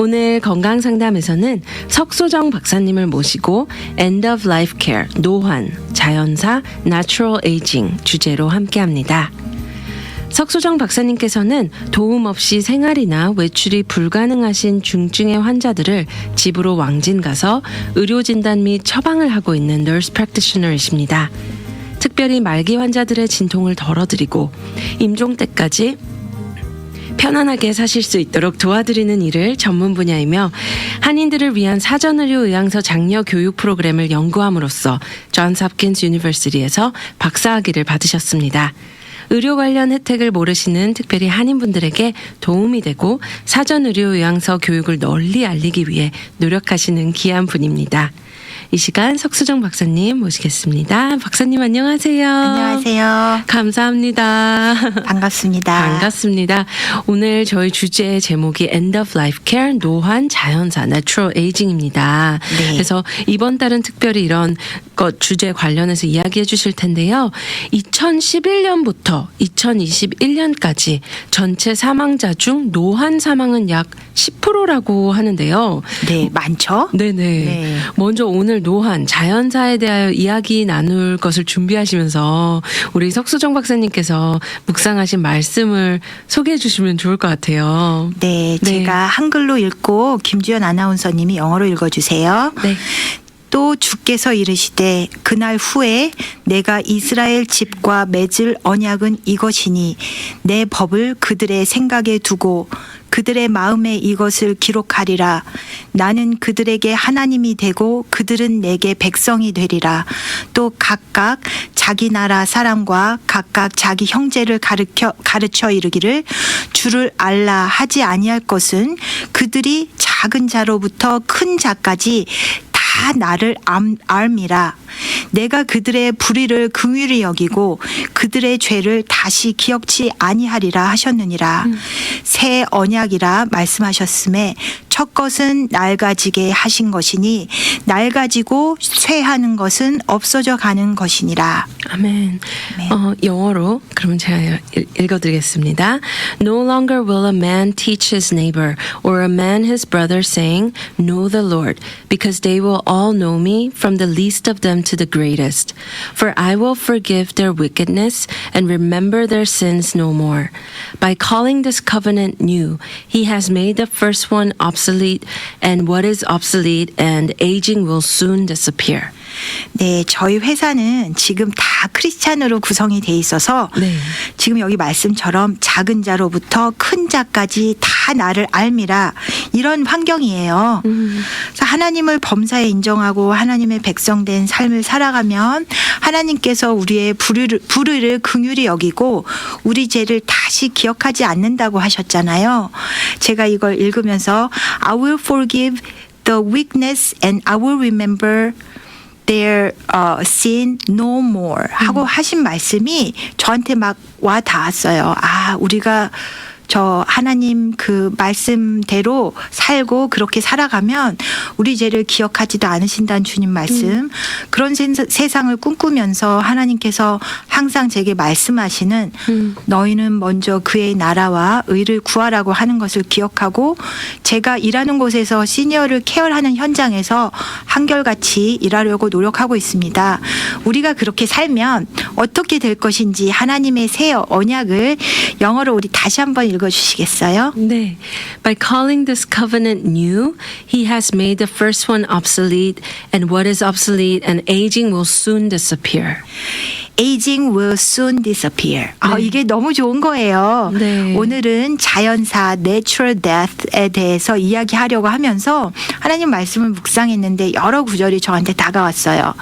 오늘 건강상담에서는 석소정 박사님을 모시고 End of Life Care, 노환, 자연사, Natural Aging 주제로 함께합니다. 석소정 박사님께서는 도움 없이 생활이나 외출이 불가능하신 중증의 환자들을 집으로 왕진 가서 의료 진단 및 처방을 하고 있는 Nurse Practitioner이십니다. 특별히 말기 환자들의 진통을 덜어드리고 임종 때까지 편안하게 사실 수 있도록 도와드리는 일을 전문 분야이며 한인들을 위한 사전의료의학서 장려 교육 프로그램을 연구함으로써 존스 홉킨스 유니버시티에서 박사학위를 받으셨습니다. 의료 관련 혜택을 모르시는 특별히 한인분들에게 도움이 되고 사전의료의학서 교육을 널리 알리기 위해 노력하시는 귀한 분입니다. 이 시간 석소정 박사님 모시겠습니다. 박사님 안녕하세요. 안녕하세요. 감사합니다. 반갑습니다. 반갑습니다. 오늘 저희 주제 제목이 End of Life Care, 노환, 자연사, Natural Aging입니다. 네. 그래서 이번 달은 특별히 이런 것 주제 관련해서 이야기해 주실 텐데요. 2011년부터 2021년까지 전체 사망자 중 노환 사망은 약 10%라고 하는데요. 네, 많죠? 네네. 네. 먼저 오늘 노환, 자연사에 대하여 이야기 나눌 것을 준비하시면서 우리 석소정 박사님께서 묵상하신 말씀을 소개해 주시면 좋을 것 같아요. 네, 네. 제가 한글로 읽고 김주연 아나운서님이 영어로 읽어주세요. 네. 또 주께서 이르시되 그날 후에 내가 이스라엘 집과 맺을 언약은 이것이니 내 법을 그들의 생각에 두고 그들의 마음에 이것을 기록하리라. 나는 그들에게 하나님이 되고 그들은 내게 백성이 되리라. 또 각각 자기 나라 사람과 각각 자기 형제를 가르쳐 이르기를 주를 알라 하지 아니할 것은 그들이 작은 자로부터 큰 자까지 다 나를 알미라. 내가 그들의 불의를 긍휼히 여기고 그들의 죄를 다시 기억치 아니하리라 하셨느니라. 새 언약이라 말씀하셨음에 첫 것은 낡아지게 하신 것이니 낡아지고 쇠하는 것은 없어져 가는 것이니라. 아멘. 영어로 그러면 제가 읽어드리겠습니다. No longer will a man teach his neighbor or a man his brother saying, Know the Lord, because they will all know me from the least of them to the greatest. For I will forgive their wickedness and remember their sins no more. By calling this covenant new, he has made the first one obsolete, and what is obsolete and aging will soon disappear. 네, 저희 회사는 지금 다 크리스찬으로 구성이 돼 있어서 네. 지금 여기 말씀처럼 작은 자로부터 큰 자까지 다 나를 알미라 이런 환경이에요. 그래서 하나님을 범사에 인정하고 하나님의 백성된 삶을 살아가면 하나님께서 우리의 불의를 긍휼히 여기고 우리 죄를 다시 기억하지 않는다고 하셨잖아요. 제가 이걸 읽으면서 I will forgive the weakness and I will remember their sin no more 하고 하신 말씀이 저한테 막 와 닿았어요. 아, 우리가 저 하나님 그 말씀대로 살고 그렇게 살아가면 우리 죄를 기억하지도 않으신다는 주님 말씀 그런 세상을 꿈꾸면서 하나님께서 항상 제게 말씀하시는 너희는 먼저 그의 나라와 의를 구하라고 하는 것을 기억하고 제가 일하는 곳에서 시니어를 케어하는 현장에서 한결같이 일하려고 노력하고 있습니다. 우리가 그렇게 살면 어떻게 될 것인지 하나님의 새 언약을 영어로 우리 다시 한번 읽어주시겠어요? 네. By calling this covenant new, he has made the first one obsolete, and what is obsolete and aging will soon disappear. Aging will soon disappear. 네. 이게 너무 좋은 거예요. 네. 오늘은 자연사 natural death에 대해서 이야기하려고 하면서 하나님 말씀을 묵상했는데 여러 구절이 저한테 다가왔어요.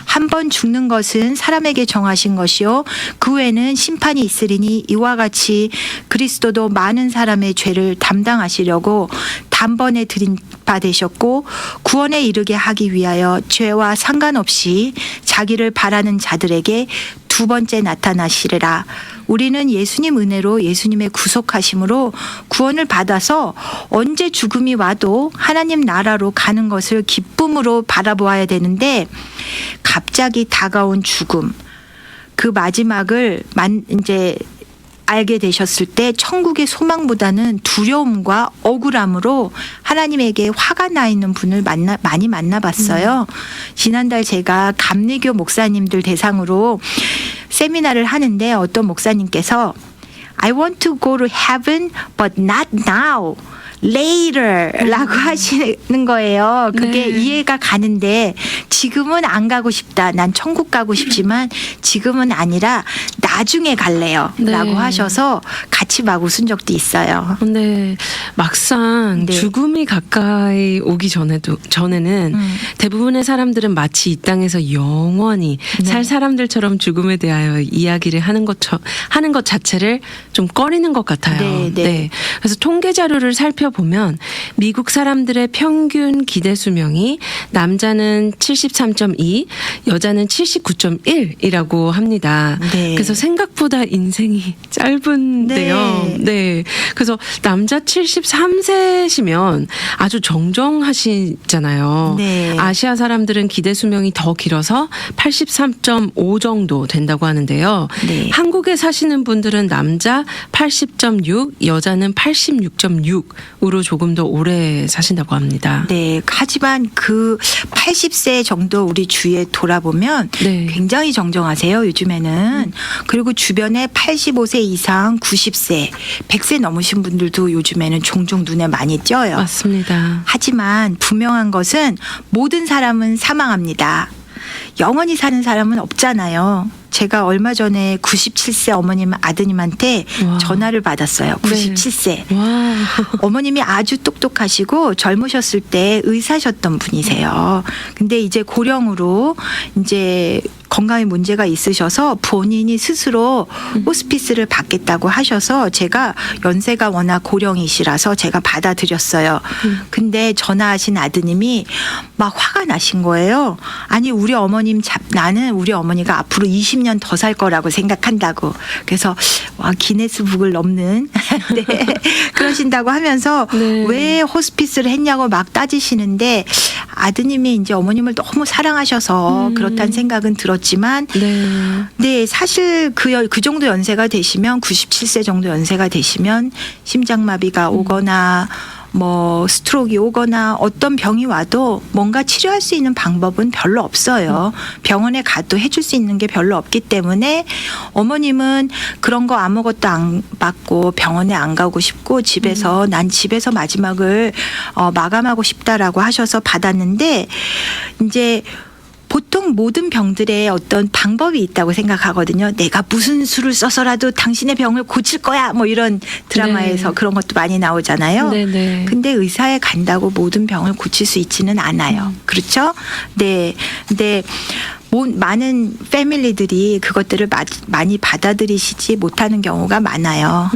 한 번 죽는 것은 사람에게 정하신 것이요 그 후에는 심판이 있으리니 이와 같이 그리스도도 많은 사람의 죄를 담당하시려고 단번에 들인 바 되셨고 구원에 이르게 하기 위하여 죄와 상관없이 자기를 바라는 자들에게 두 번째 나타나시리라. 우리는 예수님 은혜로 예수님의 구속하심으로 구원을 받아서 언제 죽음이 와도 하나님 나라로 가는 것을 기쁨으로 바라보아야 되는데 갑자기 다가온 죽음 그 마지막을 이제 알게 되셨을 때 천국의 소망보다는 두려움과 억울함으로 하나님에게 화가 나 있는 분을 많이 만나봤어요. 지난달 제가 감리교 목사님들 대상으로 세미나를 하는데 어떤 목사님께서 I want to go to heaven but not now. later 라고 하시는 거예요. 그게 네. 이해가 가는데 지금은 안 가고 싶다. 난 천국 가고 싶지만 지금은 아니라 나중에 갈래요. 네. 라고 하셔서 같이 막 웃은 적도 있어요. 근데 막상 네. 죽음이 가까이 오기 전에는 대부분의 사람들은 마치 이 땅에서 영원히 네. 살 사람들처럼 죽음에 대하여 이야기를 하는 것 자체를 좀 꺼리는 것 같아요. 네, 네. 그래서 통계 자료를 살펴보면 미국 사람들의 평균 기대 수명이 남자는 73.2, 여자는 79.1이라고 합니다. 네. 그래서 생각보다 인생이 짧은데요. 네. 네. 그래서 남자 73세시면 아주 정정하시잖아요. 네. 아시아 사람들은 기대 수명이 더 길어서 83.5 정도 된다고 하는데요. 네. 한국에 사시는 분들은 남자 80.6, 여자는 86.6으로 조금 더 오래 사신다고 합니다. 네. 하지만 그 80세 정도 우리 주위에 돌아보면 네. 굉장히 정정하세요. 요즘에는. 그리고 주변에 85세 이상 90세, 100세 넘으신 분들도 요즘에는 종종 눈에 많이 띄어요. 맞습니다. 하지만 분명한 것은 모든 사람은 사망합니다. 영원히 사는 사람은 없잖아요. 제가 얼마 전에 97세 어머님 아드님한테 와. 전화를 받았어요. 97세. 와. 어머님이 아주 똑똑하시고 젊으셨을 때 의사셨던 분이세요. 근데 이제 고령으로 이제 건강에 문제가 있으셔서 본인이 스스로 호스피스를 받겠다고 하셔서 제가 연세가 워낙 고령이시라서 제가 받아들였어요. 근데 전화하신 아드님이 막 화가 나신 거예요. 아니 우리 어머님 나는 우리 어머니가 앞으로 20년 더 살 거라고 생각한다고. 그래서 와 기네스북을 넘는 네. 그러신다고 하면서 네. 왜 호스피스를 했냐고 막 따지시는데 아드님이 이제 어머님을 너무 사랑하셔서 그렇다는 생각은 들었지만 네. 네, 사실 그 정도 연세가 되시면 97세 정도 연세가 되시면 심장마비가 오거나 뭐 스트로크가 오거나 어떤 병이 와도 뭔가 치료할 수 있는 방법은 별로 없어요. 병원에 가도 해줄 수 있는 게 별로 없기 때문에 어머님은 그런 거 아무것도 안 받고 병원에 안 가고 싶고 집에서 난 집에서 마지막을 마감하고 싶다라고 하셔서 받았는데 이제 보통 모든 병들의 어떤 방법이 있다고 생각하거든요. 내가 무슨 수를 써서라도 당신의 병을 고칠 거야. 뭐 이런 드라마에서 네. 그런 것도 많이 나오잖아요. 네네. 근데 의사에 간다고 모든 병을 고칠 수 있지는 않아요. 그렇죠? 네. 근데 많은 패밀리들이 그것들을 많이 받아들이시지 못하는 경우가 많아요.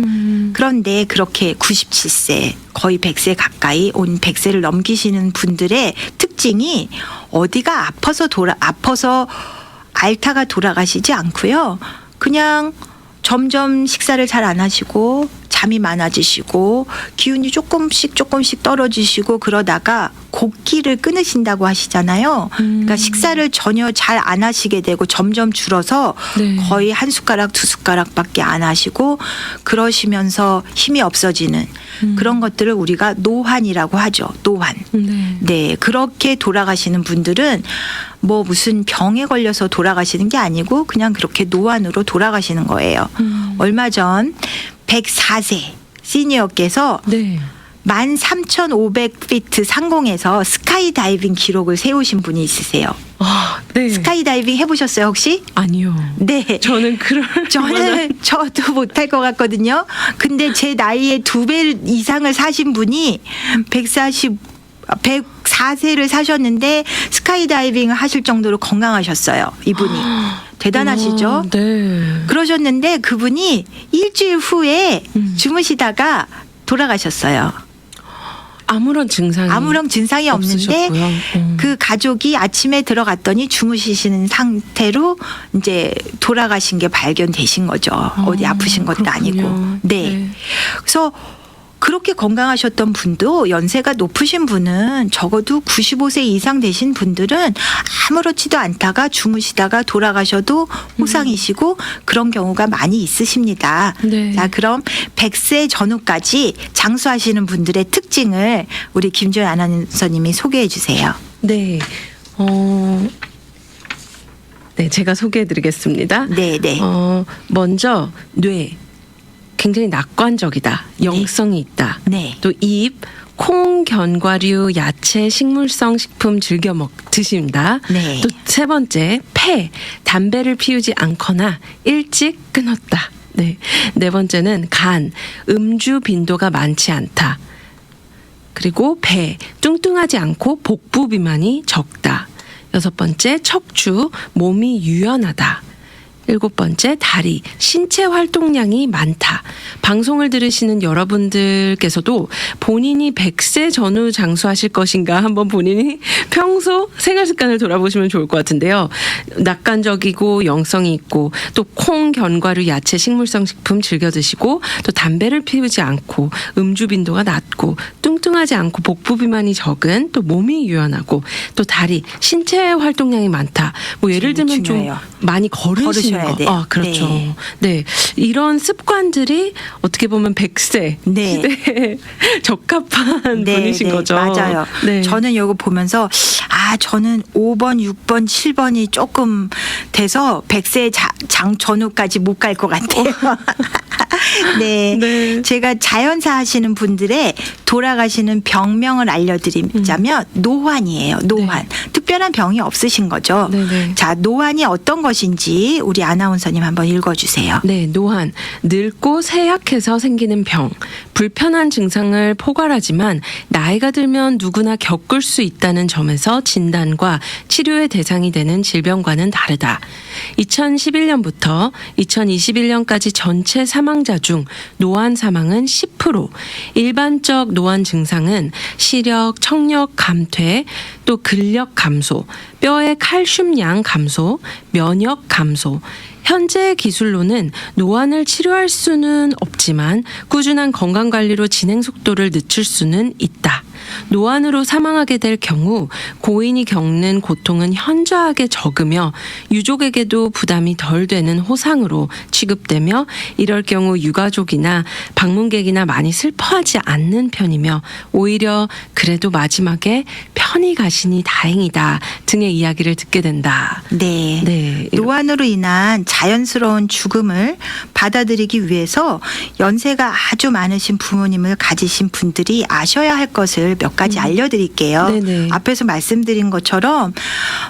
그런데 그렇게 97세 거의 100세 가까이 온 100세를 넘기시는 분들의 특징이 어디가 아파서 앓다가 돌아가시지 않고요. 그냥 점점 식사를 잘 안 하시고 잠이 많아지시고 기운이 조금씩 떨어지시고 그러다가 곡기를 끊으신다고 하시잖아요. 그러니까 식사를 전혀 잘 안 하시게 되고 점점 줄어서 네. 거의 한 숟가락 두 숟가락밖에 안 하시고 그러시면서 힘이 없어지는 그런 것들을 우리가 노환이라고 하죠. 노환. 네. 네, 그렇게 돌아가시는 분들은 뭐 무슨 병에 걸려서 돌아가시는 게 아니고 그냥 그렇게 노안으로 돌아가시는 거예요. 얼마 전 104세 시니어께서 네. 13,500피트 상공에서 스카이다이빙 기록을 세우신 분이 있으세요. 아, 네. 스카이다이빙 해보셨어요 혹시? 아니요. 네. 저는 저도 못할 것 같거든요. 근데 제 나이의 2배 이상을 사신 분이 104세를 사셨는데 스카이다이빙을 하실 정도로 건강하셨어요. 이분이. 대단하시죠? 아, 네. 그러셨는데 그분이 일주일 후에 주무시다가 돌아가셨어요. 아무런 증상이 없는데 없으셨고요. 그 가족이 아침에 들어갔더니 주무시는 상태로 이제 돌아가신 게 발견되신 거죠. 어디 아프신 것도 그렇군요. 아니고. 네. 그래서 그렇게 건강하셨던 분도 연세가 높으신 분은 적어도 95세 이상 되신 분들은 아무렇지도 않다가 주무시다가 돌아가셔도 호상이시고 그런 경우가 많이 있으십니다. 네. 자, 그럼 100세 전후까지 장수하시는 분들의 특징을 우리 김주연 아나운서님이 소개해 주세요. 네. 네, 제가 소개해 드리겠습니다. 네, 네. 먼저 뇌. 굉장히 낙관적이다. 영성이 있다. 네. 또 입, 콩, 견과류, 야채, 식물성 식품 즐겨 드신다. 네. 또 세 번째, 폐, 담배를 피우지 않거나 일찍 끊었다. 네. 네 번째는 간, 음주 빈도가 많지 않다. 그리고 배, 뚱뚱하지 않고 복부 비만이 적다. 여섯 번째, 척추, 몸이 유연하다. 일곱 번째, 다리, 신체 활동량이 많다. 방송을 들으시는 여러분들께서도 본인이 100세 전후 장수하실 것인가 한번 본인이 평소 생활 습관을 돌아보시면 좋을 것 같은데요. 낙관적이고 영성이 있고 또 콩, 견과류, 야채, 식물성 식품 즐겨 드시고 또 담배를 피우지 않고 음주 빈도가 낮고 뚱뚱하지 않고 복부 비만이 적은 또 몸이 유연하고 또 다리, 신체 활동량이 많다. 뭐 예를 들면 중요해요. 좀 많이 걸으시는 걸으셔야 거. 돼요. 그렇죠. 네. 네. 이런 습관들이 어떻게 보면 100세 네. 시대에 적합한 네, 분이신 네, 거죠. 맞아요. 네. 저는 이거 보면서 저는 5번, 6번, 7번이 조금 돼서 100세 장 전후까지 못 갈 것 같아요. 네. 네. 제가 자연사 하시는 분들의 돌아가시는 병명을 알려드리자면 노환이에요. 노환. 특별한 병이 없으신 거죠. 네네. 자, 노환이 어떤 것인지 우리 아나운서님 한번 읽어주세요. 네, 노환. 늙고 쇠약해서 생기는 병. 불편한 증상을 포괄하지만 나이가 들면 누구나 겪을 수 있다는 점에서 진단과 치료의 대상이 되는 질병과는 다르다. 2011년부터 2021년까지 전체 사망자 중 노환 사망은 10%, 일반적 노환 증상은 시력, 청력 감퇴, 또 근력 감소, 뼈의 칼슘량 감소, 면역 감소, 현재 기술로는 노환을 치료할 수는 없지만 꾸준한 건강관리로 진행 속도를 늦출 수는 있다. 노환으로 사망하게 될 경우 고인이 겪는 고통은 현저하게 적으며 유족에게도 부담이 덜 되는 호상으로 취급되며 이럴 경우 유가족이나 방문객이나 많이 슬퍼하지 않는 편이며 오히려 그래도 마지막에 편히 가시니 다행이다 등의 이야기를 듣게 된다. 네. 네. 노환으로 인한 자연스러운 죽음을 받아들이기 위해서 연세가 아주 많으신 부모님을 가지신 분들이 아셔야 할 것을 몇 가지 알려드릴게요. 네네. 앞에서 말씀드린 것처럼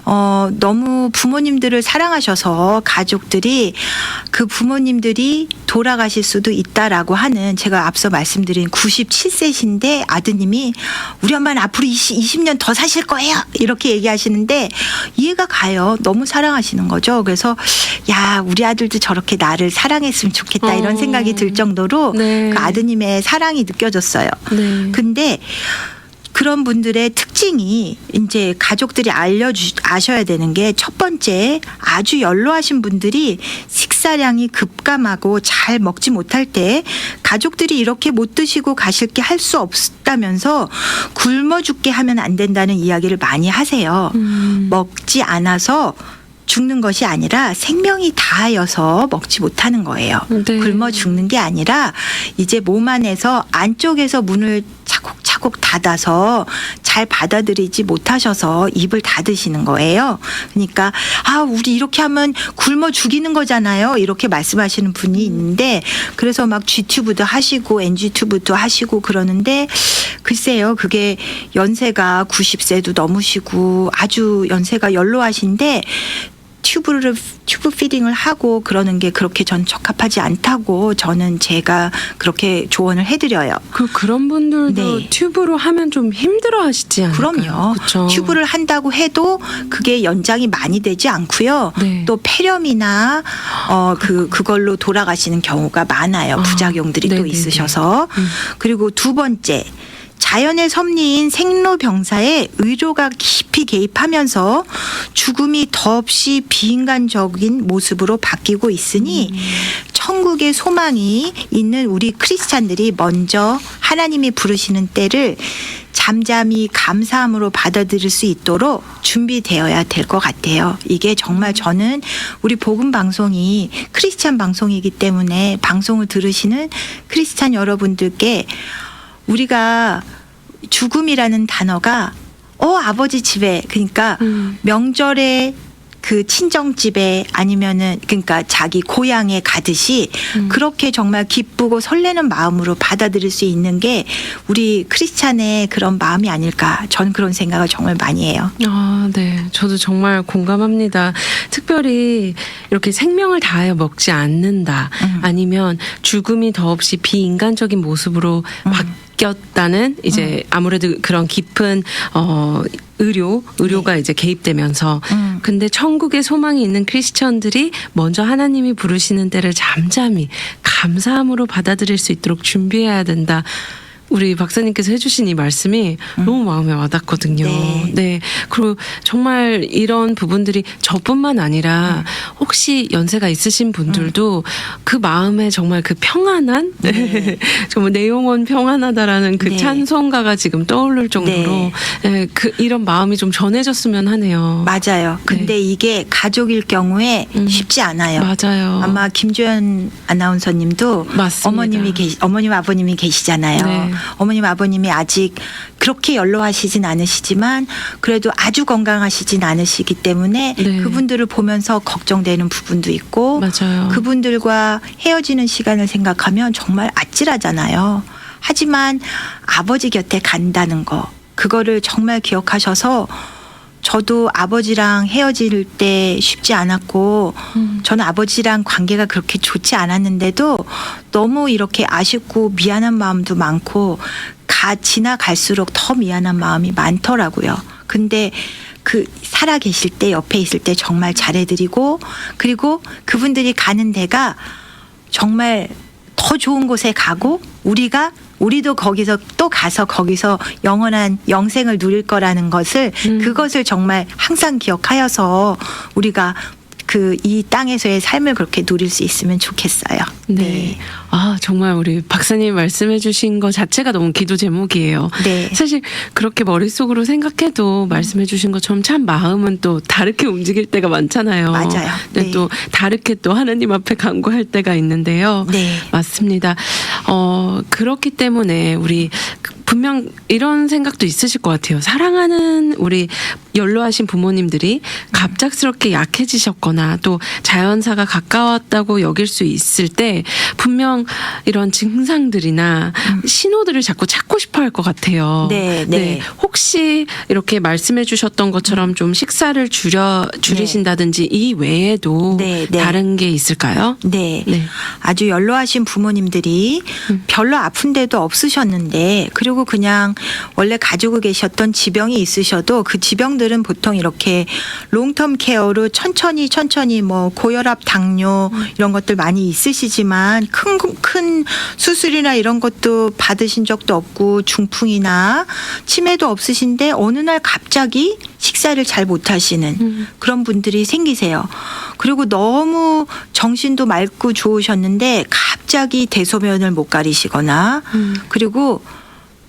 너무 부모님들을 사랑하셔서 가족들이 그 부모님들이 돌아가실 수도 있다라고 하는 제가 앞서 말씀드린 97세신데 아드님이 우리 엄마는 앞으로 20년 더 사실 거예요. 이렇게 얘기하시는데 이해가 가요. 너무 사랑하시는 거죠. 그래서 야 우리 아들도 저렇게 나를 사랑했으면 좋겠다 이런 생각이 들 정도로 네. 그 아드님의 사랑이 느껴졌어요. 네. 근데 그런 분들의 특징이 이제 가족들이 아셔야 되는 게 첫 번째 아주 연로하신 분들이 식사량이 급감하고 잘 먹지 못할 때 가족들이 이렇게 못 드시고 가실 게 할 수 없다면서 굶어 죽게 하면 안 된다는 이야기를 많이 하세요. 먹지 않아서 죽는 것이 아니라 생명이 다하여서 먹지 못하는 거예요. 네. 굶어 죽는 게 아니라 이제 몸 안에서 안쪽에서 문을 차곡차곡 닫아서 잘 받아들이지 못하셔서 입을 닫으시는 거예요. 그러니까 우리 이렇게 하면 굶어 죽이는 거잖아요. 이렇게 말씀하시는 분이 있는데 그래서 막 G튜브도 하시고 NG튜브도 하시고 그러는데 글쎄요. 그게 연세가 90세도 넘으시고 아주 연세가 연로하신데 튜브 피딩을 하고 그러는 게 그렇게 전 적합하지 않다고 저는 제가 그렇게 조언을 해드려요. 그런 분들도 네. 튜브로 하면 좀 힘들어 하시지 않을까요? 그럼요. 그쵸? 튜브를 한다고 해도 그게 연장이 많이 되지 않고요. 네. 또 폐렴이나 그걸로 돌아가시는 경우가 많아요. 부작용들이 또 네네네. 있으셔서. 그리고 두 번째. 자연의 섭리인 생로병사에 의료가 깊이 개입하면서 죽음이 더없이 비인간적인 모습으로 바뀌고 있으니 천국의 소망이 있는 우리 크리스찬들이 먼저 하나님이 부르시는 때를 잠잠히 감사함으로 받아들일 수 있도록 준비되어야 될 것 같아요. 이게 정말 저는 우리 복음 방송이 크리스찬 방송이기 때문에 방송을 들으시는 크리스찬 여러분들께 우리가 죽음이라는 단어가 아버지 집에 그러니까 명절에 그 친정집에 아니면은 그러니까 자기 고향에 가듯이 그렇게 정말 기쁘고 설레는 마음으로 받아들일 수 있는 게 우리 크리스찬의 그런 마음이 아닐까. 전 그런 생각을 정말 많이 해요. 아, 네. 저도 정말 공감합니다. 특별히 이렇게 생명을 다하여 먹지 않는다. 아니면 죽음이 더없이 비인간적인 모습으로 바뀌었다는 이제 아무래도 그런 깊은 의료가 이제 개입되면서 근데 천국의 소망이 있는 크리스천들이 먼저 하나님이 부르시는 때를 잠잠히 감사함으로 받아들일 수 있도록 준비해야 된다. 우리 박사님께서 해주신 이 말씀이 너무 마음에 와닿거든요. 네. 그리고 정말 이런 부분들이 저뿐만 아니라 혹시 연세가 있으신 분들도 그 마음에 정말 그 평안한 정말 내 영혼 평안하다라는 그 찬송가가 지금 떠오를 정도로 이런 마음이 좀 전해졌으면 하네요. 맞아요. 근데 이게 가족일 경우에 쉽지 않아요. 맞아요. 아마 김주현 아나운서님도 맞습니다. 어머님 아버님이 계시잖아요. 네. 어머님 아버님이 아직 그렇게 연로하시진 않으시지만 그래도 아주 건강하시진 않으시기 때문에 그분들을 보면서 걱정되는 부분도 있고 맞아요. 그분들과 헤어지는 시간을 생각하면 정말 아찔하잖아요. 하지만 아버지 곁에 간다는 거 그거를 정말 기억하셔서 저도 아버지랑 헤어질 때 쉽지 않았고 저는 아버지랑 관계가 그렇게 좋지 않았는데도 너무 이렇게 아쉽고 미안한 마음도 많고 지나갈수록 더 미안한 마음이 많더라고요. 근데 그 살아 계실 때 옆에 있을 때 정말 잘해드리고 그리고 그분들이 가는 데가 정말 더 좋은 곳에 가고 우리도 거기서 또 가서 거기서 영원한 영생을 누릴 거라는 것을 그것을 정말 항상 기억하여서 우리가 이 땅에서의 삶을 그렇게 누릴 수 있으면 좋겠어요. 네. 아, 정말 우리 박사님 말씀해 주신 것 자체가 너무 기도 제목이에요. 네. 사실 그렇게 머릿속으로 생각해도 말씀해 주신 것처럼 참 마음은 또 다르게 움직일 때가 많잖아요. 맞아요. 네. 또 다르게 또 하나님 앞에 간구할 때가 있는데요. 네. 맞습니다. 그렇기 때문에 우리 분명 이런 생각도 있으실 것 같아요. 사랑하는 우리 연로하신 부모님들이 갑작스럽게 약해지셨거나 또 자연사가 가까웠다고 여길 수 있을 때 분명 이런 증상들이나 신호들을 자꾸 찾고 싶어 할 것 같아요. 네. 혹시 이렇게 말씀해 주셨던 것처럼 좀 식사를 줄이신다든지 이 외에도 다른 게 있을까요? 네. 아주 연로하신 부모님들이 별로 아픈 데도 없으셨는데 그리고 그냥 원래 가지고 계셨던 지병이 있으셔도 그 지병들은 보통 이렇게 롱텀 케어로 천천히 뭐 고혈압, 당뇨 이런 것들 많이 있으시지만 큰 수술이나 이런 것도 받으신 적도 없고 중풍이나 치매도 없으신데 어느 날 갑자기 식사를 잘 못하시는 그런 분들이 생기세요. 그리고 너무 정신도 맑고 좋으셨는데 갑자기 대소변을 못 가리시거나 그리고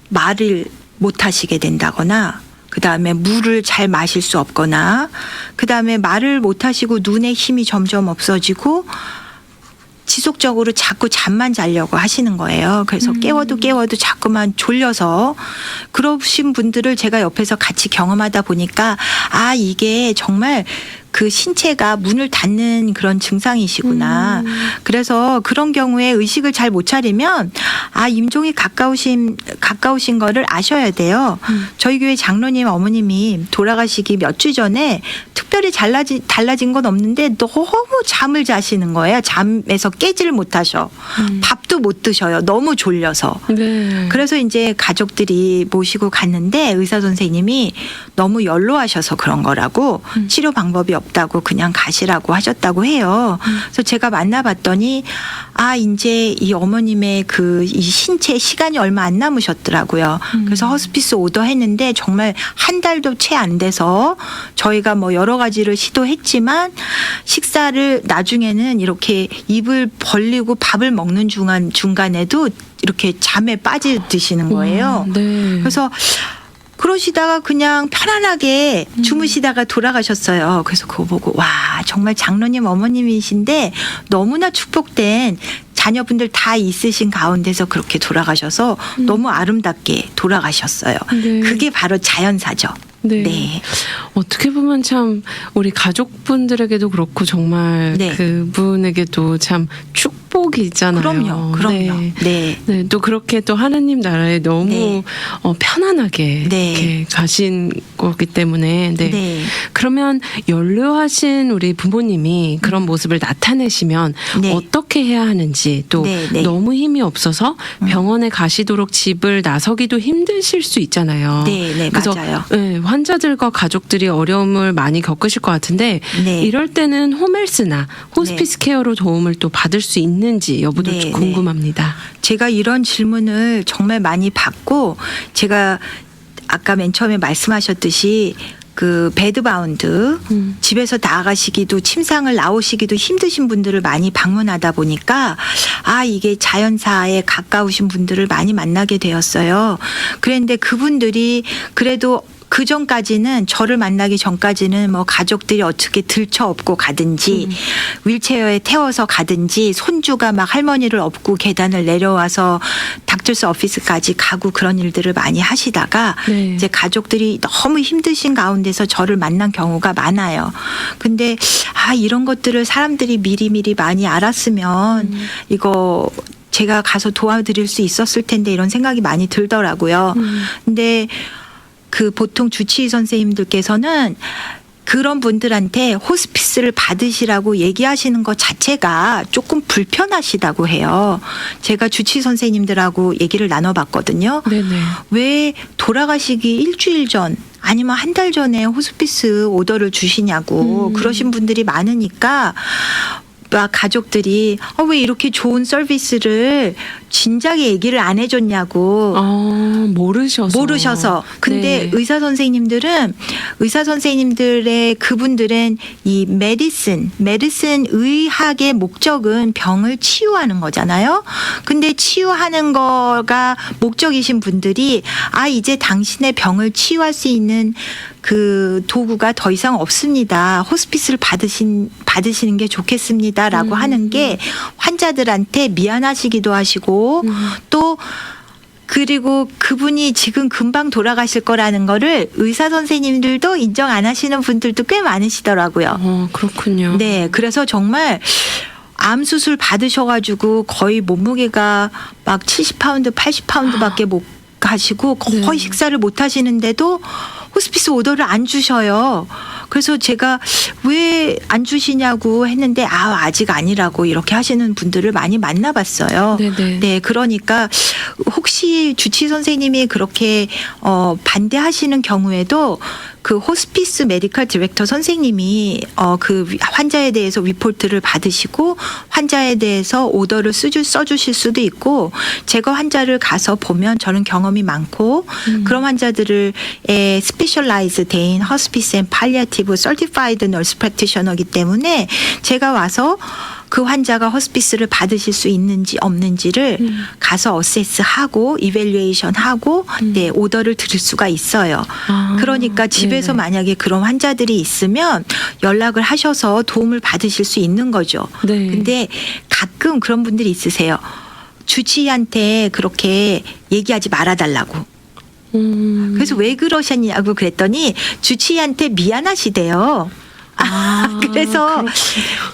말을 못 하시게 된다거나 그다음에 물을 잘 마실 수 없거나 그다음에 말을 못 하시고 눈에 힘이 점점 없어지고 지속적으로 자꾸 잠만 자려고 하시는 거예요. 그래서 깨워도 자꾸만 졸려서 그러신 분들을 제가 옆에서 같이 경험하다 보니까 이게 정말 그 신체가 문을 닫는 그런 증상이시구나. 그래서 그런 경우에 의식을 잘 못 차리면 임종이 가까우신 거를 아셔야 돼요. 저희 교회 장로님 어머님이 돌아가시기 몇 주 전에 특별히 달라진 건 없는데 너무 잠을 자시는 거예요. 잠에서 깨지를 못하셔. 밥도 못 드셔요. 너무 졸려서. 네. 그래서 이제 가족들이 모시고 갔는데 의사 선생님이 너무 연로하셔서 그런 거라고 치료 방법이 없다고 그냥 가시라고 하셨다고 해요. 그래서 제가 만나봤더니 이제 이 어머님의 이 신체 시간이 얼마 안 남으셨더라고요. 그래서 허스피스 오더 했는데 정말 한 달도 채 안 돼서 저희가 뭐 여러 가지를 시도했지만 식사를 나중에는 이렇게 입을 벌리고 밥을 먹는 중간에도 이렇게 잠에 빠지드시는 거예요. 네. 그래서 그러시다가 그냥 편안하게 주무시다가 돌아가셨어요. 그래서 그거 보고 와 정말 장로님 어머님이신데 너무나 축복된 자녀분들 다 있으신 가운데서 그렇게 돌아가셔서 너무 아름답게 돌아가셨어요. 네. 그게 바로 자연사죠. 네. 네. 어떻게 보면 참 우리 가족분들에게도 그렇고 정말 네. 그분에게도 참 축복이잖아요. 그럼요. 네. 네. 네, 또 그렇게 또 하나님 나라에 너무 네. 편안하게 네. 이렇게 가신 거기 때문에 네. 네. 그러면 연로하신 우리 부모님이 그런 모습을 나타내시면 네. 어떻게 해야 하는지 또 네, 네. 너무 힘이 없어서 병원에 가시도록 집을 나서기도 힘드실 수 있잖아요. 네, 그래서 맞아요. 네, 환자들과 가족들이 어려움을 많이 겪으실 것 같은데 네. 이럴 때는 홈헬스나 호스피스 케어로 도움을 또 받을 수 있는지 여부도 네, 좀 네. 궁금합니다. 제가 이런 질문을 정말 많이 받고 제가 아까 맨 처음에 말씀하셨듯이 그 베드바운드 집에서 나가시기도 침상을 나오시기도 힘드신 분들을 많이 방문하다 보니까 이게 자연사에 가까우신 분들을 많이 만나게 되었어요. 그런데 그분들이 그래도 그 전까지는 저를 만나기 전까지는 뭐 가족들이 어떻게 들쳐 업고 가든지 휠체어에 태워서 가든지 손주가 막 할머니를 업고 계단을 내려와서 닥터스 오피스까지 가고 그런 일들을 많이 하시다가 네. 이제 가족들이 너무 힘드신 가운데서 저를 만난 경우가 많아요. 근데 이런 것들을 사람들이 미리미리 많이 알았으면 이거 제가 가서 도와드릴 수 있었을 텐데 이런 생각이 많이 들더라고요. 근데 그 보통 주치의 선생님들께서는 그런 분들한테 호스피스를 받으시라고 얘기하시는 것 자체가 조금 불편하시다고 해요. 제가 주치의 선생님들하고 얘기를 나눠봤거든요. 네네. 왜 돌아가시기 일주일 전 아니면 한 달 전에 호스피스 오더를 주시냐고 그러신 분들이 많으니까 가족들이 왜 이렇게 좋은 서비스를 진작에 얘기를 안 해줬냐고. 모르셔서. 근데 네. 의사 선생님들의 그분들은 이 메디슨 의학의 목적은 병을 치유하는 거잖아요. 근데 치유하는 거가 목적이신 분들이 이제 당신의 병을 치유할 수 있는 그 도구가 더 이상 없습니다. 호스피스를 받으시는 게 좋겠습니다라고 하는 게 환자들한테 미안하시기도 하시고 또 그리고 그분이 지금 금방 돌아가실 거라는 거를 의사 선생님들도 인정 안 하시는 분들도 꽤 많으시더라고요. 그렇군요. 네, 그래서 정말 암 수술 받으셔가지고 거의 몸무게가 막 70파운드, 80파운드밖에 못 가시고 거의 네. 식사를 못 하시는데도 호스피스 오더를 안 주셔요. 그래서 제가 왜 안 주시냐고 했는데 아직 아니라고 이렇게 하시는 분들을 많이 만나봤어요. 네네. 네, 그러니까 혹시 주치의 선생님이 그렇게 반대하시는 경우에도 그 호스피스 메디컬 디렉터 선생님이 그 환자에 대해서 리포트를 받으시고 환자에 대해서 오더를 써주실 수도 있고 제가 환자를 가서 보면 저는 경험이 많고 그런 환자들을 스페셜라이즈 된 호스피스 앤 팔리아티브 서티파이드 널스 프랙티셔너이기 때문에 제가 와서 그 환자가 호스피스를 받으실 수 있는지 없는지를 가서 어세스하고 이밸류에이션하고 네, 오더를 드릴 수가 있어요. 그러니까 집에서 네네. 만약에 그런 환자들이 있으면 연락을 하셔서 도움을 받으실 수 있는 거죠. 네. 근데 가끔 그런 분들이 있으세요. 주치의한테 그렇게 얘기하지 말아달라고. 그래서 왜 그러셨냐고 그랬더니 주치의한테 미안하시대요. 그래서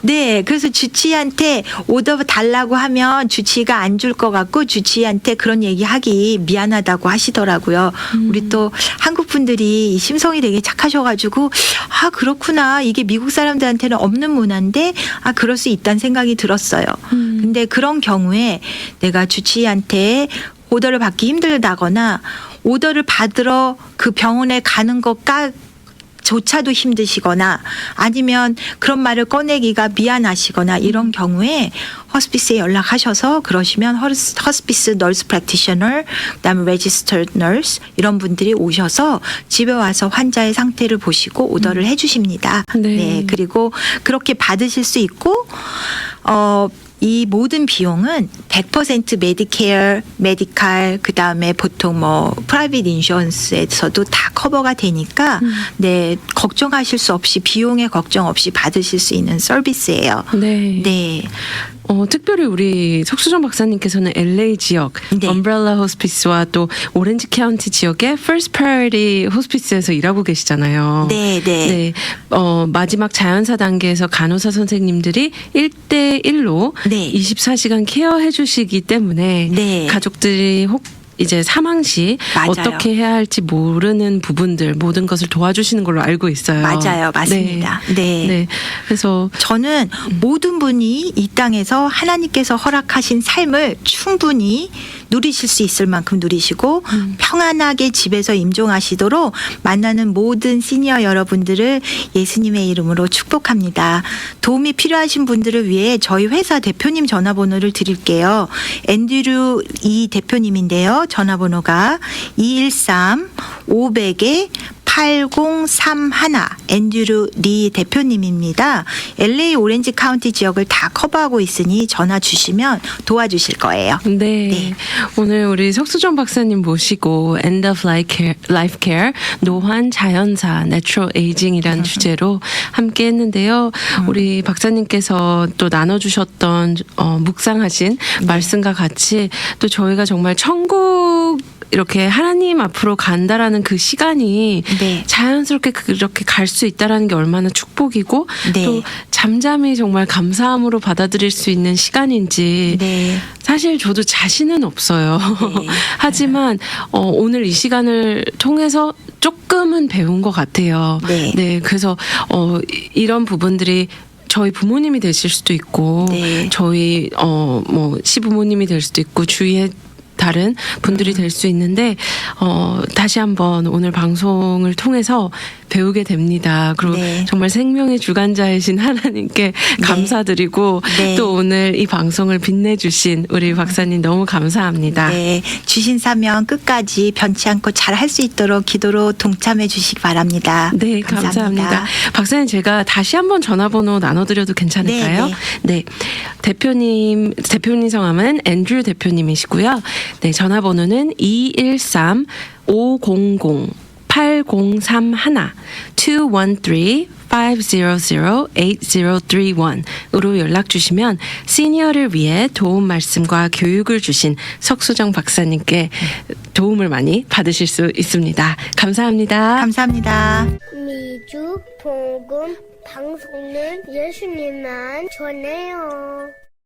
네, 그래서 주치의한테 오더 달라고 하면 주치의가 안 줄 것 같고 주치의한테 그런 얘기하기 미안하다고 하시더라고요. 우리 또 한국 분들이 심성이 되게 착하셔가지고 그렇구나 이게 미국 사람들한테는 없는 문화인데 그럴 수 있다는 생각이 들었어요. 근데 그런 경우에 내가 주치의한테 오더를 받기 힘들다거나 오더를 받으러 그 병원에 가는 것까 조차도 힘드시거나 아니면 그런 말을 꺼내기가 미안하시거나 이런 경우에 허스피스에 연락하셔서 그러시면 허스피스 널스 프랙티셔너 그다음에 레지스터드 널스 이런 분들이 오셔서 집에 와서 환자의 상태를 보시고 오더를 해주십니다. 네. 그리고 그렇게 받으실 수 있고 이 모든 비용은 100% 메디케어, 메디칼 그다음에 보통 뭐 프라이빗 인슈런스에서도 다 커버가 되니까 네, 걱정하실 수 없이 비용에 걱정 없이 받으실 수 있는 서비스예요. 네. 네. 특별히 우리 석수정 박사님께서는 LA 지역 네. 엄브렐라 호스피스와 또 오렌지 카운티 지역의 First Priority 호스피스에서 일하고 계시잖아요. 네, 네. 네. 마지막 자연사 단계에서 간호사 선생님들이 1대1로 네. 24시간 케어해 주시기 때문에 네. 가족들이 이제 사망 시 맞아요. 어떻게 해야 할지 모르는 부분들 모든 것을 도와주시는 걸로 알고 있어요. 맞아요. 맞습니다. 네. 네. 그래서 저는 모든 분이 이 땅에서 하나님께서 허락하신 삶을 충분히 누리실 수 있을 만큼 누리시고 평안하게 집에서 임종하시도록 만나는 모든 시니어 여러분들을 예수님의 이름으로 축복합니다. 도움이 필요하신 분들을 위해 저희 회사 대표님 전화번호를 드릴게요. 앤드류 이 대표님인데요. 전화번호가 213-500-8031 앤드류 리 대표님입니다. LA 오렌지 카운티 지역을 다 커버하고 있으니 전화 주시면 도와주실 거예요. 네. 네. 오늘 우리 석수정 박사님 모시고 End of Life Care 노환 자연사 Natural Aging이라는 주제로 함께 했는데요. 우리 박사님께서 또 나눠주셨던 묵상하신 말씀과 같이 또 저희가 정말 천국 이렇게 하나님 앞으로 간다라는 그 시간이 네. 자연스럽게 그렇게 갈 수 있다라는 게 얼마나 축복이고 네. 또 잠잠히 정말 감사함으로 받아들일 수 있는 시간인지 네. 사실 저도 자신은 없어요. 네. 하지만 오늘 이 시간을 통해서 조금은 배운 것 같아요. 네. 그래서 이런 부분들이 저희 부모님이 되실 수도 있고 네. 저희 뭐 시부모님이 될 수도 있고 주위에 다른 분들이 될 수 있는데 다시 한번 오늘 방송을 통해서 배우게 됩니다. 그리고 네. 정말 생명의 주관자이신 하나님께 감사드리고 네. 또 오늘 이 방송을 빛내주신 우리 박사님 너무 감사합니다. 네, 주신 사명 끝까지 변치 않고 잘 할 수 있도록 기도로 동참해 주시기 바랍니다. 네, 감사합니다. 박사님 제가 다시 한번 전화번호 나눠드려도 괜찮을까요? 네. 대표님 성함은 앤드류 대표님이시고요. 네, 전화번호는 213-500-8031 213-500-8031으로 연락 주시면 시니어를 위해 도움 말씀과 교육을 주신 석수정 박사님께 도움을 많이 받으실 수 있습니다. 감사합니다. 감사합니다. 미주 복음 방송은 예수님만 전해요.